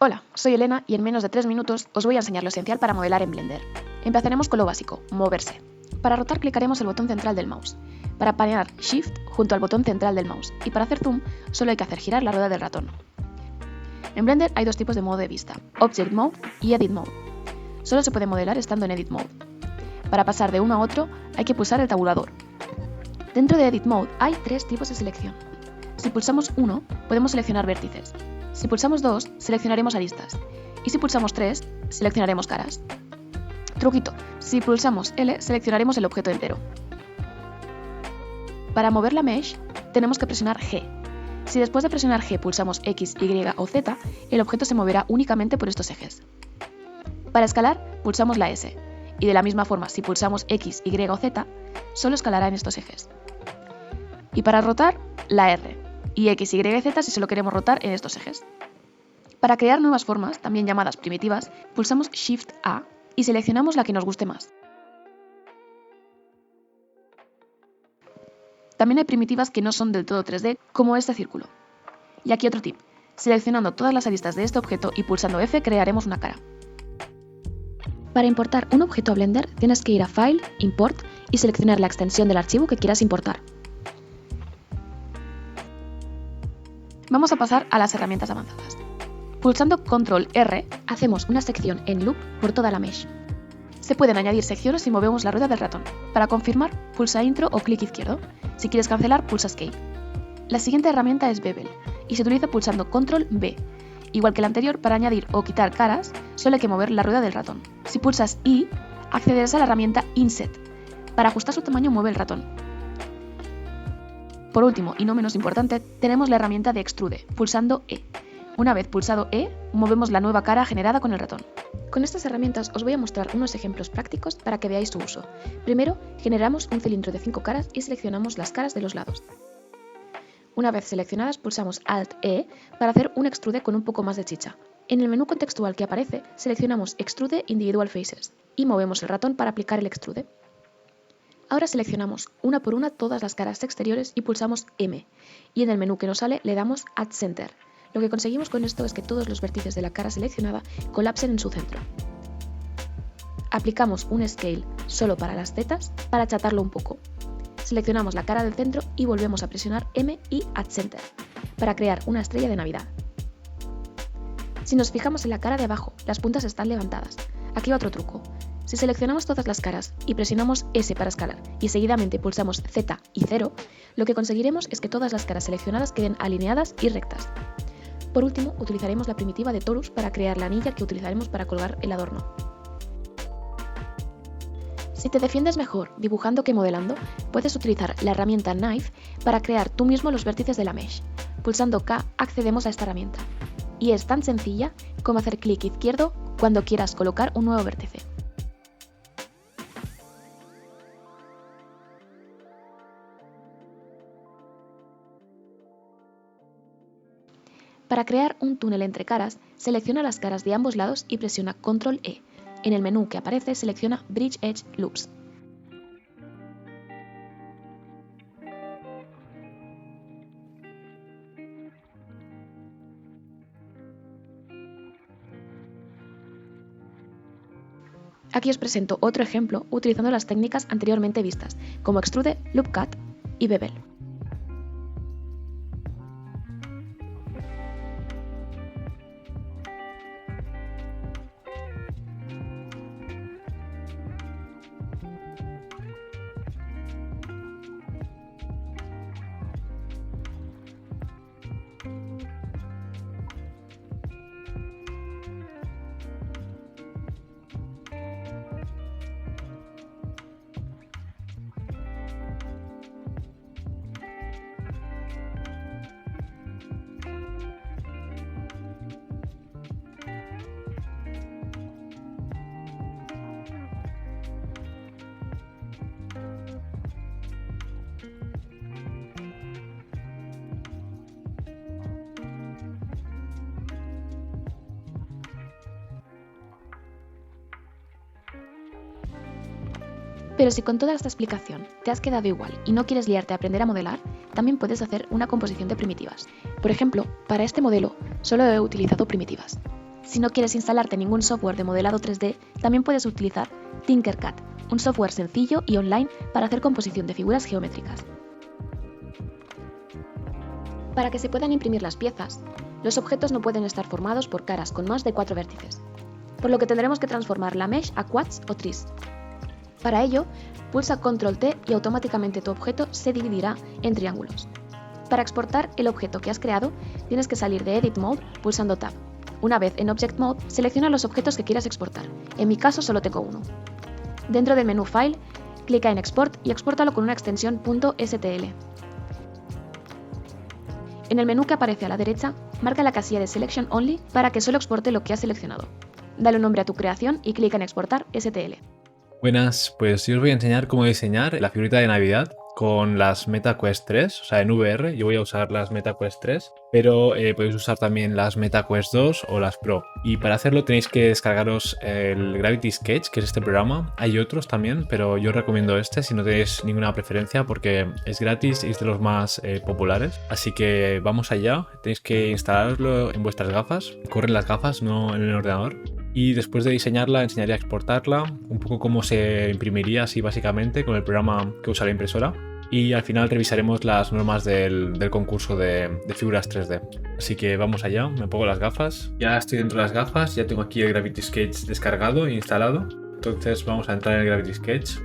Hola, soy Elena y en menos de 3 minutos os voy a enseñar lo esencial para modelar en Blender. Empezaremos con lo básico, moverse. Para rotar clicaremos el botón central del mouse. Para panear, Shift junto al botón central del mouse. Y para hacer zoom, solo hay que hacer girar la rueda del ratón. En Blender hay dos tipos de modo de vista, Object Mode y Edit Mode. Solo se puede modelar estando en Edit Mode. Para pasar de uno a otro, hay que pulsar el tabulador. Dentro de Edit Mode hay 3 tipos de selección. Si pulsamos 1, podemos seleccionar vértices. Si pulsamos 2, seleccionaremos aristas. Y si pulsamos 3, seleccionaremos caras. Truquito, si pulsamos L, seleccionaremos el objeto entero. Para mover la mesh, tenemos que presionar G. Si después de presionar G pulsamos X, Y o Z, el objeto se moverá únicamente por estos ejes. Para escalar, pulsamos la S. Y de la misma forma, si pulsamos X, Y o Z, solo escalará en estos ejes. Y para rotar, la R. Y X, Y, Z si solo queremos rotar en estos ejes. Para crear nuevas formas, también llamadas primitivas, pulsamos Shift A y seleccionamos la que nos guste más. También hay primitivas que no son del todo 3D, como este círculo. Y aquí otro tip, seleccionando todas las aristas de este objeto y pulsando F crearemos una cara. Para importar un objeto a Blender tienes que ir a File, Import y seleccionar la extensión del archivo que quieras importar. Vamos a pasar a las herramientas avanzadas. Pulsando Control R, hacemos una sección en loop por toda la mesh. Se pueden añadir secciones si movemos la rueda del ratón. Para confirmar, pulsa Intro o clic izquierdo. Si quieres cancelar, pulsa Escape. La siguiente herramienta es Bevel y se utiliza pulsando Control B. Igual que la anterior, para añadir o quitar caras, solo hay que mover la rueda del ratón. Si pulsas I, accederás a la herramienta Inset. Para ajustar su tamaño, mueve el ratón. Por último, y no menos importante, tenemos la herramienta de Extrude, pulsando E. Una vez pulsado E, movemos la nueva cara generada con el ratón. Con estas herramientas os voy a mostrar unos ejemplos prácticos para que veáis su uso. Primero, generamos un cilindro de 5 caras y seleccionamos las caras de los lados. Una vez seleccionadas, pulsamos Alt-E para hacer un extrude con un poco más de chicha. En el menú contextual que aparece, seleccionamos Extrude Individual Faces y movemos el ratón para aplicar el extrude. Ahora seleccionamos una por una todas las caras exteriores y pulsamos M, y en el menú que nos sale le damos Add Center. Lo que conseguimos con esto es que todos los vértices de la cara seleccionada colapsen en su centro. Aplicamos un Scale solo para las zetas para achatarlo un poco. Seleccionamos la cara del centro y volvemos a presionar M y Add Center para crear una estrella de Navidad. Si nos fijamos en la cara de abajo, las puntas están levantadas. Aquí va otro truco. Si seleccionamos todas las caras y presionamos S para escalar y seguidamente pulsamos Z y 0, lo que conseguiremos es que todas las caras seleccionadas queden alineadas y rectas. Por último, utilizaremos la primitiva de Torus para crear la anilla que utilizaremos para colgar el adorno. Si te defiendes mejor dibujando que modelando, puedes utilizar la herramienta Knife para crear tú mismo los vértices de la mesh. Pulsando K accedemos a esta herramienta. Y es tan sencilla como hacer clic izquierdo cuando quieras colocar un nuevo vértice. Para crear un túnel entre caras, selecciona las caras de ambos lados y presiona Control E. En el menú que aparece, selecciona Bridge Edge Loops. Aquí os presento otro ejemplo utilizando las técnicas anteriormente vistas, como Extrude, Loop Cut y Bevel. Pero si con toda esta explicación te has quedado igual y no quieres liarte a aprender a modelar, también puedes hacer una composición de primitivas. Por ejemplo, para este modelo solo he utilizado primitivas. Si no quieres instalarte ningún software de modelado 3D, también puedes utilizar Tinkercad, un software sencillo y online para hacer composición de figuras geométricas. Para que se puedan imprimir las piezas, los objetos no pueden estar formados por caras con más de 4 vértices, por lo que tendremos que transformar la mesh a quads o tris. Para ello, pulsa Ctrl+T y automáticamente tu objeto se dividirá en triángulos. Para exportar el objeto que has creado, tienes que salir de Edit Mode pulsando Tab. Una vez en Object Mode, selecciona los objetos que quieras exportar. En mi caso solo tengo uno. Dentro del menú File, clica en Export y expórtalo con una extensión .stl. En el menú que aparece a la derecha, marca la casilla de Selection Only para que solo exporte lo que has seleccionado. Dale un nombre a tu creación y clica en Exportar STL. Buenas, pues yo os voy a enseñar cómo diseñar la figurita de Navidad con las MetaQuest 3, o sea, en VR. Yo voy a usar las MetaQuest 3, pero podéis usar también las MetaQuest 2 o las Pro. Y para hacerlo tenéis que descargaros el Gravity Sketch, que es este programa. Hay otros también, pero yo recomiendo este si no tenéis ninguna preferencia porque es gratis y es de los más populares. Así que vamos allá, tenéis que instalarlo en vuestras gafas. Corren las gafas, no en el ordenador. Y después de diseñarla, enseñaré a exportarla, un poco cómo se imprimiría así básicamente con el programa que usa la impresora. Y al final revisaremos las normas del concurso de figuras 3D. Así que vamos allá, me pongo las gafas. Ya estoy dentro de las gafas, ya tengo aquí el Gravity Sketch descargado e instalado. Entonces vamos a entrar en el Gravity Sketch.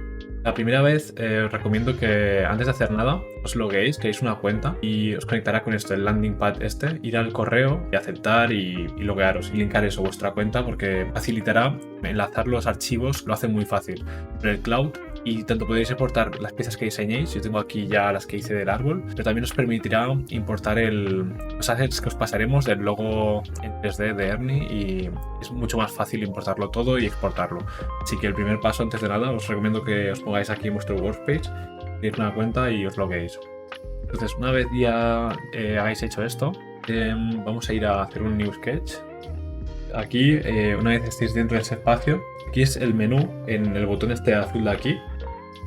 La primera vez os recomiendo que antes de hacer nada os loguéis, creéis una cuenta y os conectará con esto, el landing pad este, ir al correo y aceptar y loguearos y linkar eso a vuestra cuenta porque facilitará enlazar los archivos, lo hace muy fácil en el cloud y tanto podéis exportar las piezas que diseñéis, yo tengo aquí ya las que hice del árbol, pero también os permitirá importar los assets que os pasaremos del logo en 3D de Ernie y es mucho más fácil importarlo todo y exportarlo. Así que el primer paso, antes de nada, os recomiendo que os pongáis aquí en vuestro workspace, creéis una cuenta y os loguéis. Entonces, una vez ya hagáis hecho esto, vamos a ir a hacer un new sketch. Aquí, una vez estéis dentro de ese espacio, aquí es el menú en el botón este azul de aquí.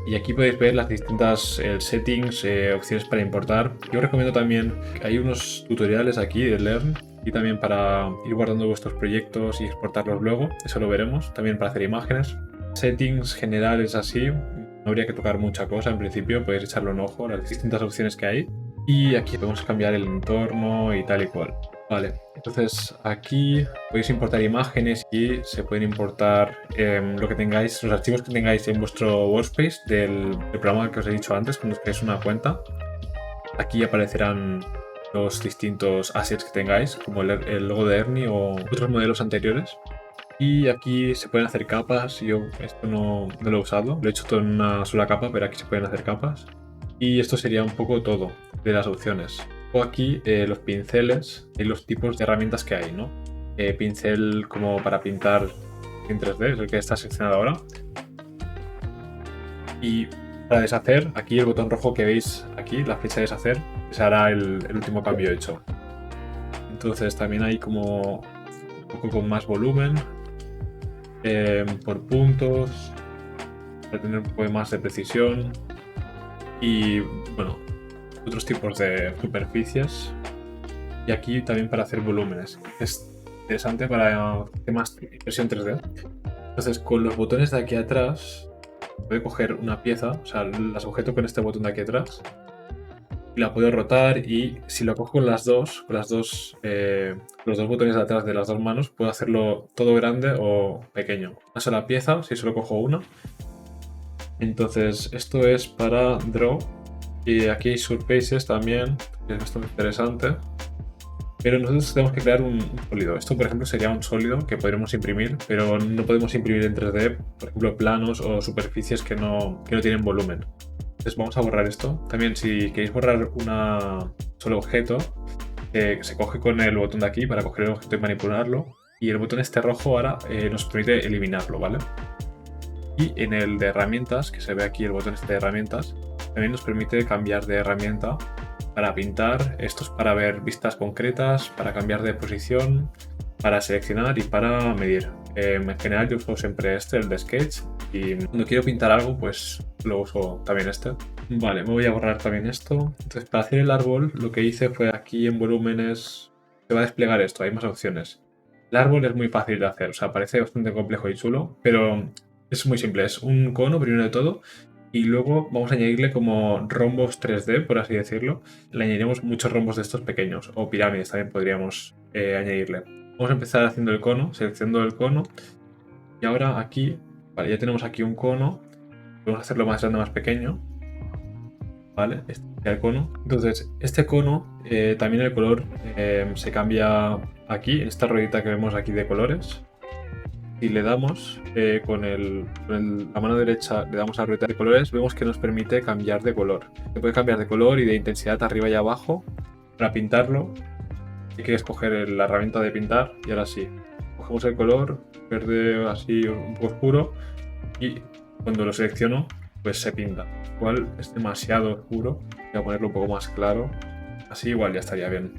Y aquí podéis ver las distintas settings, opciones para importar. Yo recomiendo también que hay unos tutoriales aquí de Learn y también para ir guardando vuestros proyectos y exportarlos luego. Eso lo veremos. También para hacer imágenes. Settings generales así. No habría que tocar mucha cosa en principio. Podéis echarle un ojo a las distintas opciones que hay. Y aquí podemos cambiar el entorno y tal y cual. Vale, entonces aquí podéis importar imágenes y se pueden importar lo que tengáis, los archivos que tengáis en vuestro workspace del programa que os he dicho antes, cuando os creéis una cuenta. Aquí aparecerán los distintos assets que tengáis, como el logo de Ernie o otros modelos anteriores. Y aquí se pueden hacer capas. Yo esto no lo he usado, lo he hecho todo en una sola capa, pero aquí se pueden hacer capas. Y esto sería un poco todo de las opciones. O aquí los pinceles y los tipos de herramientas que hay, ¿no? Pincel como para pintar en 3D, es el que está seleccionado ahora. Y para deshacer, aquí el botón rojo que veis aquí, la flecha de deshacer, ese hará el último cambio hecho. Entonces también hay como un poco con más volumen, por puntos, para tener un poco más de precisión. Y bueno, otros tipos de superficies y aquí también para hacer volúmenes. Es interesante para temas de impresión 3D. Entonces con los botones de aquí atrás puedo coger una pieza, o sea, la sujeto con este botón de aquí atrás y la puedo rotar y si lo cojo con los dos botones de atrás de las dos manos puedo hacerlo todo grande o pequeño. Una sola pieza, si solo cojo una. Entonces esto es para Draw. Y aquí hay surfaces también, que es bastante interesante. Pero nosotros tenemos que crear un sólido. Esto, por ejemplo, sería un sólido que podremos imprimir, pero no podemos imprimir en 3D, por ejemplo, planos o superficies que no tienen volumen. Entonces vamos a borrar esto. También si queréis borrar un solo objeto, se coge con el botón de aquí para coger el objeto y manipularlo. Y el botón este rojo ahora nos permite eliminarlo, ¿vale? Y en el de herramientas, que se ve aquí el botón este de herramientas, también nos permite cambiar de herramienta para pintar. Esto es para ver vistas concretas, para cambiar de posición, para seleccionar y para medir. En general yo uso siempre el de Sketch, y cuando quiero pintar algo pues lo uso también este. Vale, me voy a borrar también esto. Entonces para hacer el árbol lo que hice fue aquí en volúmenes, se va a desplegar esto, hay más opciones. El árbol es muy fácil de hacer, o sea, parece bastante complejo y chulo, pero es muy simple. Es un cono primero de todo y luego vamos a añadirle como rombos 3D, por así decirlo. Le añadiremos muchos rombos de estos pequeños o pirámides también podríamos añadirle. Vamos a empezar haciendo el cono, seleccionando el cono y ahora aquí, vale, ya tenemos aquí un cono. Podemos hacerlo más grande, más pequeño. ¿Vale? Este sería el cono. Entonces, este cono, también el color se cambia aquí, en esta ruedita que vemos aquí de colores. Y le damos la mano derecha, le damos a la ruedita de colores, vemos que nos permite cambiar de color. Se puede cambiar de color y de intensidad arriba y abajo. Para pintarlo, hay que escoger la herramienta de pintar y ahora sí. Cogemos el color, verde así un poco oscuro, y cuando lo selecciono, pues se pinta. Igual es demasiado oscuro, voy a ponerlo un poco más claro, así igual ya estaría bien.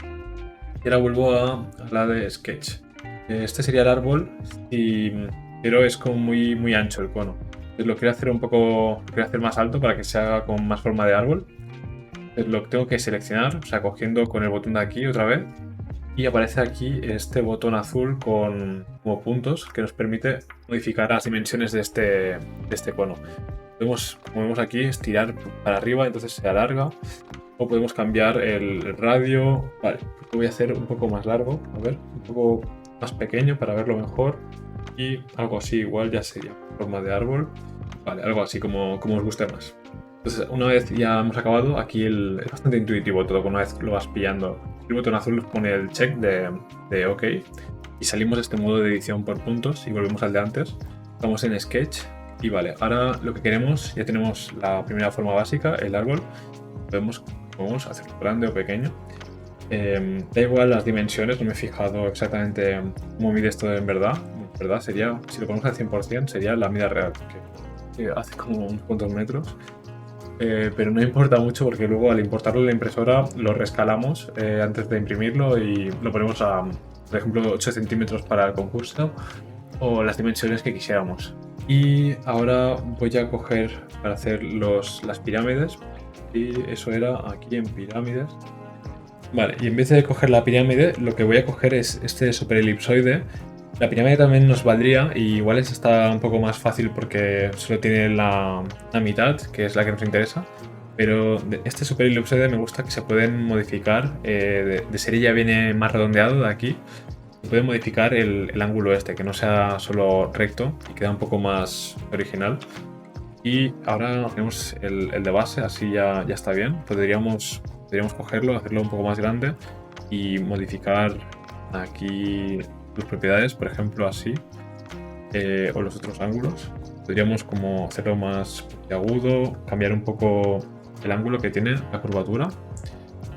Y ahora vuelvo a la de Sketch. Este sería el árbol, pero es como muy ancho el cono. Entonces lo quiero hacer lo quiero hacer más alto para que se haga con más forma de árbol. Entonces lo tengo que seleccionar, o sea, cogiendo con el botón de aquí otra vez. Y aparece aquí este botón azul con como puntos que nos permite modificar las dimensiones de este cono. Como vemos aquí, estirar para arriba, entonces se alarga. O podemos cambiar el radio. Vale, lo voy a hacer un poco más largo, a ver, un poco más pequeño para verlo mejor. Y algo así igual ya sería forma de árbol. Vale, algo así como os guste más. Entonces, una vez ya hemos acabado, aquí es bastante intuitivo todo, una vez lo vas pillando. El botón azul pone el check de OK y salimos de este modo de edición por puntos y volvemos al de antes. Estamos en Sketch y vale, ahora lo que queremos, ya tenemos la primera forma básica, el árbol. Podemos hacerlo grande o pequeño. Da igual las dimensiones, no me he fijado exactamente cómo mide esto en verdad. En verdad sería, si lo ponemos al 100%, sería la medida real, que hace como unos cuantos metros. Pero no importa mucho porque luego al importarlo en la impresora lo rescalamos antes de imprimirlo y lo ponemos a, por ejemplo, 8 centímetros para el concurso o las dimensiones que quisiéramos. Y ahora voy a coger para hacer las pirámides, y eso era aquí en pirámides. Vale, y en vez de coger la pirámide, lo que voy a coger es este superelipsoide. La pirámide también nos valdría, y igual esta está un poco más fácil porque solo tiene la mitad, que es la que nos interesa. Pero este superelipsoide me gusta que se pueden modificar. De serie ya viene más redondeado de aquí. Se puede modificar el ángulo este, que no sea solo recto y queda un poco más original. Y ahora tenemos el de base, así ya está bien. Podríamos cogerlo, hacerlo un poco más grande y modificar aquí sus propiedades, por ejemplo así, o los otros ángulos. Podríamos como hacerlo más agudo, cambiar un poco el ángulo que tiene la curvatura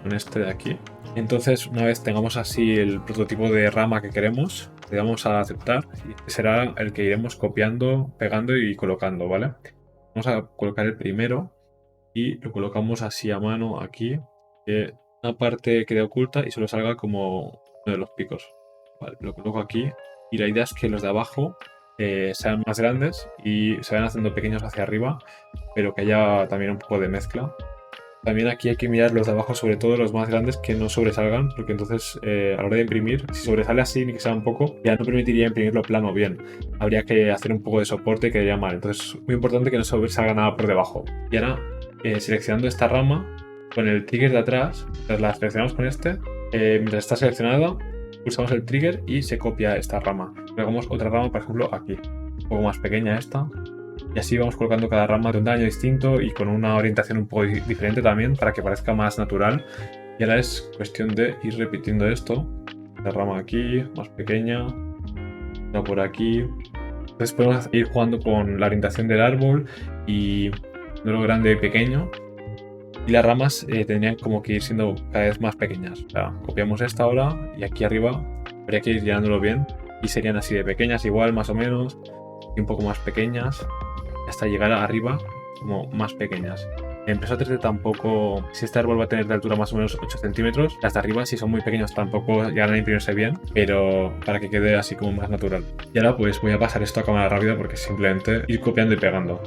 con este de aquí. Entonces, una vez tengamos así el prototipo de rama que queremos, le damos a aceptar y este será el que iremos copiando, pegando y colocando, ¿vale? Vamos a colocar el primero y lo colocamos así a mano aquí, que una parte quede oculta y solo salga como uno de los picos. Vale, lo coloco aquí y la idea es que los de abajo sean más grandes y se vayan haciendo pequeños hacia arriba, pero que haya también un poco de mezcla. También aquí hay que mirar los de abajo, sobre todo los más grandes, que no sobresalgan, porque entonces a la hora de imprimir, si sobresale así ni que sea un poco, ya no permitiría imprimirlo plano bien. Habría que hacer un poco de soporte y quedaría mal. Entonces es muy importante que no sobresalga nada por debajo. Y ahora, seleccionando esta rama, con el trigger de atrás, mientras la seleccionamos con mientras está seleccionada, pulsamos el trigger y se copia esta rama. Pegamos otra rama, por ejemplo, aquí. Un poco más pequeña esta. Y así vamos colocando cada rama de un tamaño distinto y con una orientación un poco diferente también para que parezca más natural. Y ahora es cuestión de ir repitiendo esto. La rama aquí, más pequeña, una por aquí. Entonces podemos ir jugando con la orientación del árbol y de lo grande y pequeño. Y las ramas tendrían como que ir siendo cada vez más pequeñas. O sea, copiamos esta ahora y aquí arriba habría que ir llenándolo bien. Y serían así de pequeñas igual, más o menos. Y un poco más pequeñas. Hasta llegar arriba como más pequeñas. En impresora 3D tampoco, si este árbol va a tener de altura más o menos 8 centímetros, las de arriba si son muy pequeños tampoco llegan a imprimirse bien, pero para que quede así como más natural. Y ahora pues voy a pasar esto a cámara rápida porque es simplemente ir copiando y pegando.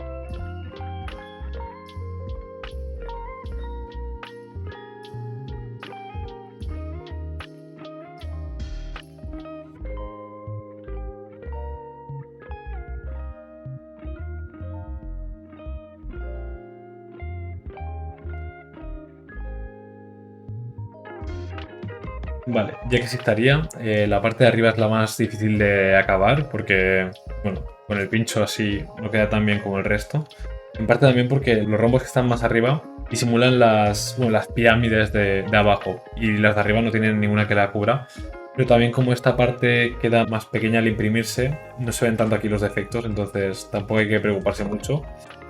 Vale, ya que sí estaría, la parte de arriba es la más difícil de acabar porque, bueno, con el pincho así no queda tan bien como el resto. En parte también porque los rombos que están más arriba disimulan las pirámides de abajo y las de arriba no tienen ninguna que la cubra. Pero también como esta parte queda más pequeña al imprimirse, no se ven tanto aquí los defectos, entonces tampoco hay que preocuparse mucho.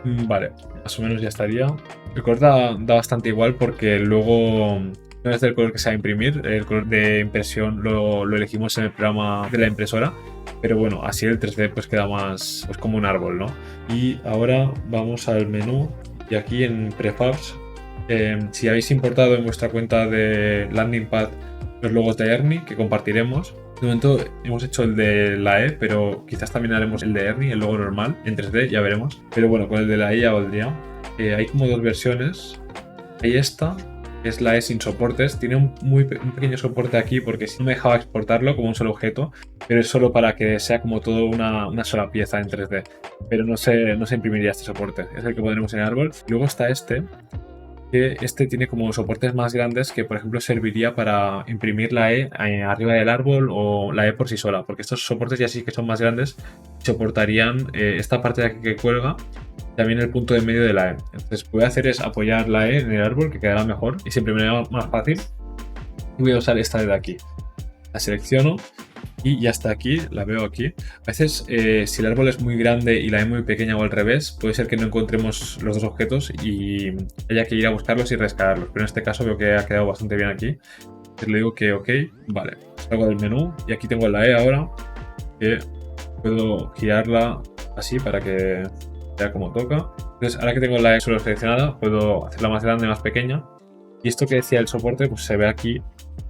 Vale, más o menos ya estaría. El color da bastante igual porque luego no es del color que se va a imprimir, el color de impresión lo elegimos en el programa de la impresora. Pero bueno, así el 3D pues queda más pues como un árbol, ¿no? Y ahora vamos al menú y aquí en Prefabs, si habéis importado en vuestra cuenta de Landing Pad los logos de Ernie que compartiremos. De momento hemos hecho el de la E, pero quizás también haremos el de Ernie, el logo normal, en 3D, ya veremos. Pero bueno, con el de la E ya valdría. Hay como dos versiones. Hay esta, que es la E sin soportes. Tiene un pequeño soporte aquí porque si no me dejaba exportarlo como un solo objeto, pero es solo para que sea como todo una sola pieza en 3D. Pero no se imprimiría este soporte, es el que pondremos en el árbol. Luego está que este tiene como soportes más grandes que, por ejemplo, serviría para imprimir la E arriba del árbol o la E por sí sola, porque estos soportes ya sí que son más grandes, soportarían esta parte de aquí que cuelga, también el punto de medio de la E. Entonces, lo que voy a hacer es apoyar la E en el árbol, que quedará mejor y se imprimirá más fácil. Y voy a usar esta de aquí. La selecciono y ya está aquí, la veo aquí. A veces, si el árbol es muy grande y la E muy pequeña o al revés, puede ser que no encontremos los dos objetos y haya que ir a buscarlos y rescalarlos. Pero en este caso veo que ha quedado bastante bien aquí. Entonces le digo que ok, vale. Salgo del menú y aquí tengo la E ahora, que puedo girarla así para que vea como toca. Entonces ahora que tengo la E solo seleccionada, puedo hacerla más grande, más pequeña. Y esto que decía el soporte, pues se ve aquí,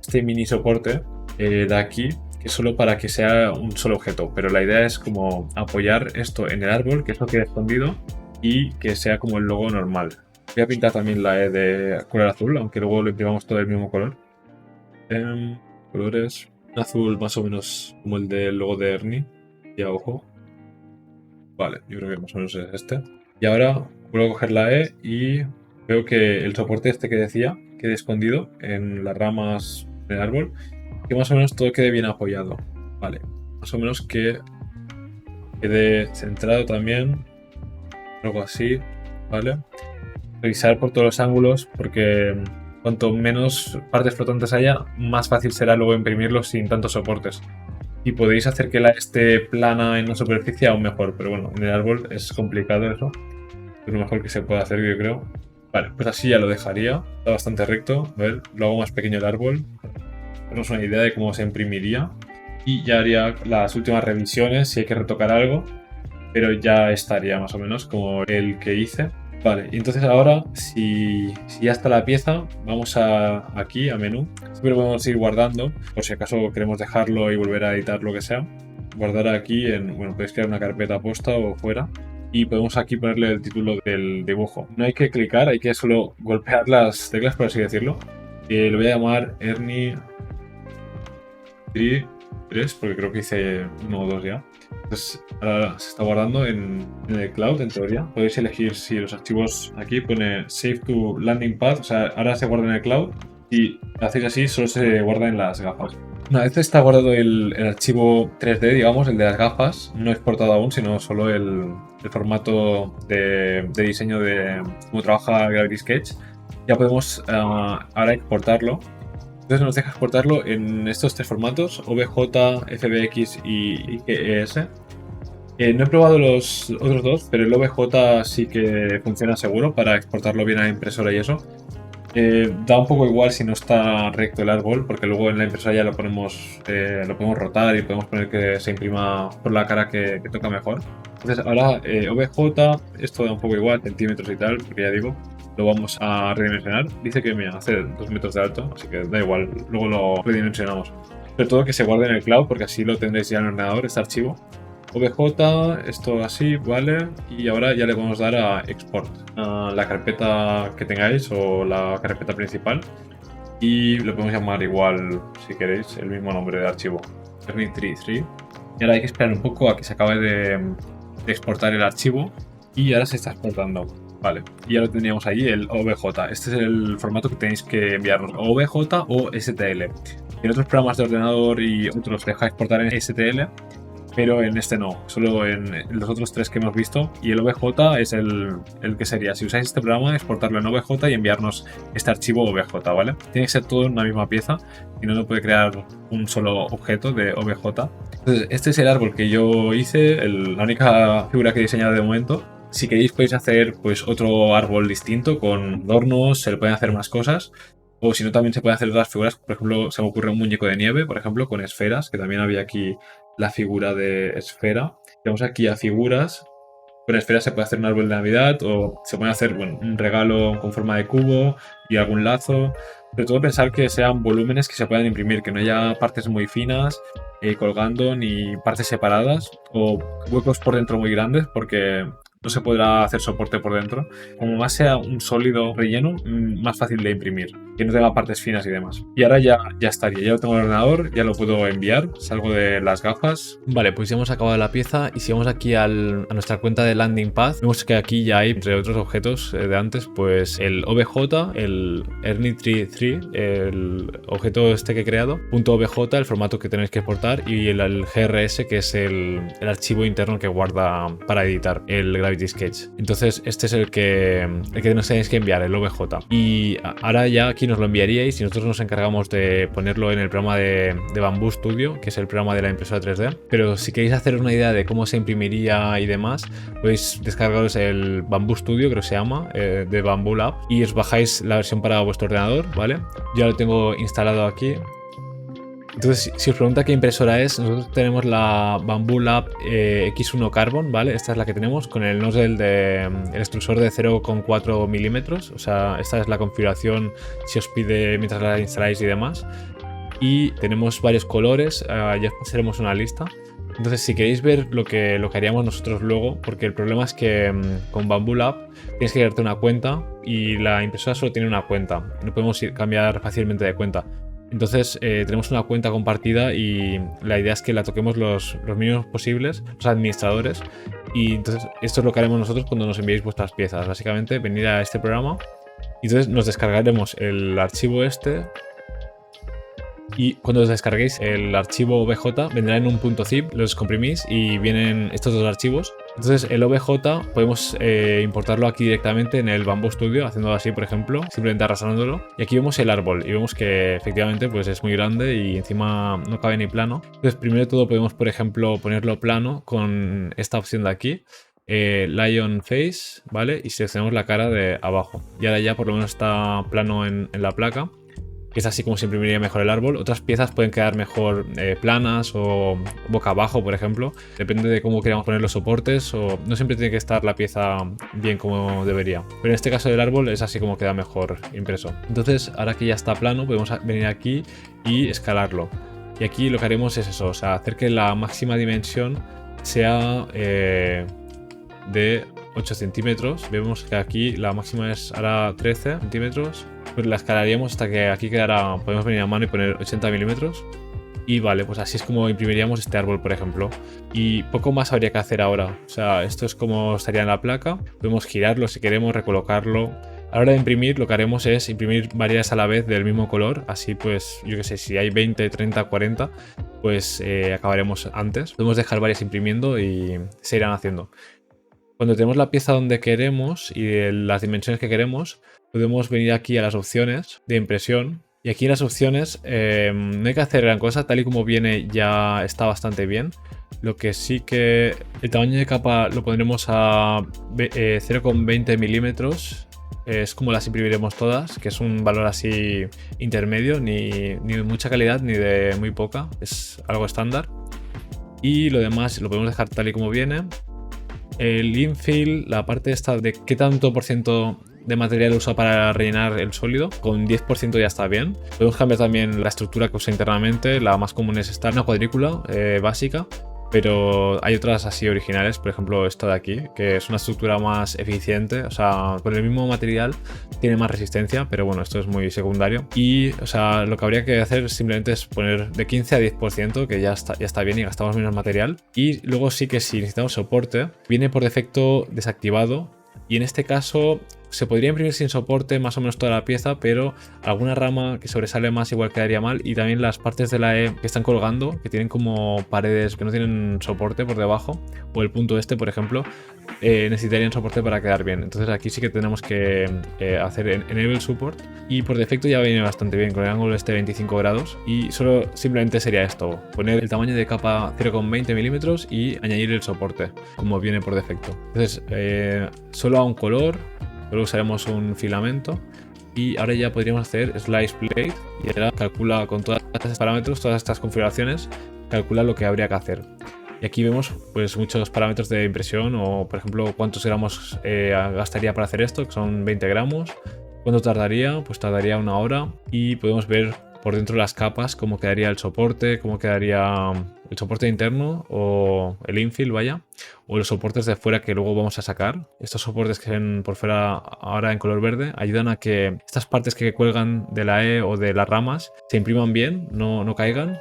este mini soporte de aquí, que es solo para que sea un solo objeto, pero la idea es como apoyar esto en el árbol, que esto quede escondido y que sea como el logo normal. Voy a pintar también la E de color azul, aunque luego lo imprimamos todo del mismo color. Colores, un azul más o menos como el del logo de Ernie, y a ojo. Vale, yo creo que más o menos es este. Y ahora vuelvo a coger la E y veo que el soporte este que decía quede escondido en las ramas del árbol, que más o menos todo quede bien apoyado. Vale, más o menos que quede centrado también, algo así, ¿vale? Revisar por todos los ángulos porque cuanto menos partes flotantes haya, más fácil será luego imprimirlo sin tantos soportes. Y podéis hacer que la esté plana en la superficie aún mejor, pero bueno, en el árbol es complicado eso. Es lo mejor que se puede hacer, yo creo. Vale, pues así ya lo dejaría. Está bastante recto. A ver, lo hago más pequeño el árbol. Tenemos una idea de cómo se imprimiría. Y ya haría las últimas revisiones si hay que retocar algo. Pero ya estaría más o menos como el que hice. Vale, y entonces ahora, si ya está la pieza, vamos aquí a menú. Siempre podemos ir guardando, por si acaso queremos dejarlo y volver a editar lo que sea. Guardar aquí bueno, podéis crear una carpeta posta o fuera. Y podemos aquí ponerle el título del dibujo. No hay que clicar, hay que solo golpear las teclas, por así decirlo. Lo voy a llamar Ernie 3, porque creo que hice 1 o 2 ya. Entonces ahora se está guardando en el cloud, en teoría. Podéis elegir si los archivos aquí pone Save to Landing Pad, o sea, ahora se guarda en el cloud. Y hacéis así, solo se guarda en las gafas. Una vez está guardado el archivo 3D, digamos, el de las gafas, no exportado aún, sino solo el formato de diseño de cómo trabaja Gravity Sketch, ya podemos ahora exportarlo. Entonces nos deja exportarlo en estos 3 formatos, OBJ, FBX y IGES. No he probado los otros 2, pero el OBJ sí que funciona seguro para exportarlo bien a la impresora y eso. Da un poco igual si no está recto el árbol, porque luego en la impresora ya lo podemos rotar y podemos poner que se imprima por la cara que toca mejor. Entonces ahora OBJ, esto da un poco igual, centímetros y tal, porque ya digo, lo vamos a redimensionar. Dice que mira, hace 2 metros de alto, así que da igual, luego lo redimensionamos. Sobre todo que se guarde en el cloud, porque así lo tendréis ya en el ordenador, este archivo. OBJ, esto así, vale, y ahora ya le podemos dar a Export, a la carpeta que tengáis o la carpeta principal, y lo podemos llamar igual, si queréis, el mismo nombre de archivo, Ernie33. Y ahora hay que esperar un poco a que se acabe de exportar el archivo, y ahora se está exportando. Vale, y ya lo tendríamos ahí, el OBJ. Este es el formato que tenéis que enviarnos, OBJ o STL. En otros programas de ordenador y otros deja exportar en STL, pero en este no, solo en los otros 3 que hemos visto. Y el OBJ es el que sería, si usáis este programa, exportarlo en OBJ y enviarnos este archivo OBJ, ¿vale? Tiene que ser todo en una misma pieza, y no puede crear un solo objeto de OBJ. Entonces, este es el árbol que yo hice, la única figura que he diseñado de momento. Si queréis podéis hacer pues otro árbol distinto con adornos, se le pueden hacer más cosas. O si no, también se pueden hacer otras figuras. Por ejemplo, se me ocurre un muñeco de nieve, por ejemplo, con esferas, que también había aquí la figura de esfera. Tenemos aquí a figuras. Con esferas se puede hacer un árbol de Navidad o se puede hacer un regalo con forma de cubo y algún lazo. Sobre todo pensar que sean volúmenes que se puedan imprimir, que no haya partes muy finas colgando ni partes separadas o huecos por dentro muy grandes, porque no se podrá hacer soporte por dentro. Como más sea un sólido relleno, más fácil de imprimir, que no tenga partes finas y demás. Y ahora ya estaría, ya lo tengo en el ordenador, ya lo puedo enviar, salgo de las gafas. Vale, pues ya hemos acabado la pieza y si vamos aquí a nuestra cuenta de Landing Pad, vemos que aquí ya hay, entre otros objetos de antes, pues el OBJ, el Ernie3, el objeto este que he creado, .obj, el formato que tenéis que exportar, y el GRS, que es el archivo interno que guarda para editar el Gravity Sketch. Entonces este es el que nos tenéis que enviar, el OBJ. Y ahora ya aquí nos lo enviaríais y nosotros nos encargamos de ponerlo en el programa de Bamboo Studio, que es el programa de la impresora 3D. Pero si queréis hacer una idea de cómo se imprimiría y demás, podéis descargaros el Bamboo Studio, creo que se llama, de Bamboo Lab, y os bajáis la versión para vuestro ordenador, ¿vale? Ya lo tengo instalado aquí. Entonces, si os pregunta qué impresora es, nosotros tenemos la Bamboo Lab X1 Carbon, ¿vale? Esta es la que tenemos con el nozzle el extrusor de 0,4 milímetros. O sea, esta es la configuración si os pide mientras la instaláis y demás. Y tenemos varios colores, ya os pasaremos una lista. Entonces, si queréis ver lo que haríamos nosotros luego, porque el problema es que con Bamboo Lab tienes que crearte una cuenta y la impresora solo tiene una cuenta. No podemos cambiar fácilmente de cuenta. Entonces tenemos una cuenta compartida y la idea es que la toquemos los mínimos posibles, los administradores. Y entonces esto es lo que haremos nosotros cuando nos enviéis vuestras piezas. Básicamente venir a este programa y entonces nos descargaremos el archivo este. Y cuando os descarguéis el archivo OBJ vendrá en un .zip, lo descomprimís y vienen estos dos archivos. Entonces el OBJ podemos importarlo aquí directamente en el Bamboo Studio, haciéndolo así, por ejemplo, simplemente arrastrándolo. Y aquí vemos el árbol y vemos que efectivamente pues es muy grande y encima no cabe ni plano. Entonces primero de todo podemos, por ejemplo, ponerlo plano con esta opción de aquí. Lion Face, ¿vale? Y seleccionamos la cara de abajo. Y ahora ya por lo menos está plano en la placa. Es así como se imprimiría mejor el árbol. Otras piezas pueden quedar mejor planas o boca abajo, por ejemplo. Depende de cómo queramos poner los soportes, o no siempre tiene que estar la pieza bien como debería. Pero en este caso del árbol es así como queda mejor impreso. Entonces, ahora que ya está plano, podemos venir aquí y escalarlo. Y aquí lo que haremos es eso, o sea, hacer que la máxima dimensión sea de 8 centímetros. Vemos que aquí la máxima es ahora 13 centímetros. Pues la escalaríamos hasta que aquí quedará, podemos venir a mano y poner 80 milímetros. Y vale, pues así es como imprimiríamos este árbol, por ejemplo. Y poco más habría que hacer ahora. O sea, esto es como estaría en la placa. Podemos girarlo si queremos, recolocarlo. A la hora de imprimir, lo que haremos es imprimir varias a la vez del mismo color. Así pues, yo qué sé, si hay 20, 30, 40, pues acabaremos antes. Podemos dejar varias imprimiendo y se irán haciendo. Cuando tenemos la pieza donde queremos y las dimensiones que queremos, podemos venir aquí a las opciones de impresión. Y aquí en las opciones no hay que hacer gran cosa, tal y como viene ya está bastante bien. Lo que sí que el tamaño de capa lo pondremos a 0,20 milímetros. Es como las imprimiremos todas, que es un valor así intermedio, ni de mucha calidad ni de muy poca, es algo estándar. Y lo demás lo podemos dejar tal y como viene. El infill, la parte esta de qué tanto por ciento de material usa para rellenar el sólido, con 10% ya está bien. Podemos cambiar también la estructura que usa internamente, la más común es esta, una cuadrícula básica, pero hay otras así originales, por ejemplo esta de aquí, que es una estructura más eficiente, o sea, con el mismo material tiene más resistencia, pero bueno, esto es muy secundario. Y, o sea, lo que habría que hacer simplemente es poner de 15 a 10%, que ya está bien y gastamos menos material. Y luego sí que si necesitamos soporte, viene por defecto desactivado. Y en este caso, o se podría imprimir sin soporte más o menos toda la pieza, pero alguna rama que sobresale más igual quedaría mal, y también las partes de la E que están colgando, que tienen como paredes que no tienen soporte por debajo, o el punto este, por ejemplo, necesitarían soporte para quedar bien. Entonces aquí sí que tenemos que hacer Enable Support, y por defecto ya viene bastante bien con el ángulo este 25 grados, y solo simplemente sería esto, poner el tamaño de capa 0,20 milímetros y añadir el soporte como viene por defecto. Entonces solo a un color, luego usaremos un filamento, y ahora ya podríamos hacer Slice Plate, y ahora calcula con todos estos parámetros, todas estas configuraciones, calcula lo que habría que hacer. Y aquí vemos pues muchos parámetros de impresión, o por ejemplo cuántos gramos gastaría para hacer esto, que son 20 gramos. ¿Cuánto tardaría? Pues tardaría 1 hora, y podemos ver por dentro de las capas cómo quedaría el soporte, cómo quedaría el soporte interno o el infill, vaya, o los soportes de fuera que luego vamos a sacar. Estos soportes que ven por fuera ahora en color verde ayudan a que estas partes que cuelgan de la E o de las ramas se impriman bien, no caigan,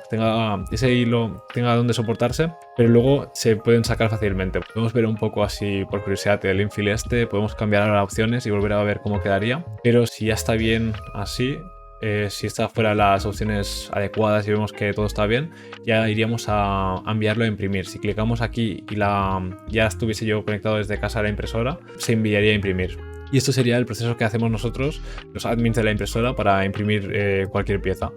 ese hilo tenga donde soportarse, pero luego se pueden sacar fácilmente. Podemos ver un poco así por curiosidad el infill este, podemos cambiar ahora opciones y volver a ver cómo quedaría, pero si ya está bien así, si está fuera las opciones adecuadas y vemos que todo está bien, ya iríamos a enviarlo a imprimir. Si clicamos aquí y ya estuviese yo conectado desde casa a la impresora, se enviaría a imprimir. Y esto sería el proceso que hacemos nosotros, los admins de la impresora, para imprimir cualquier pieza.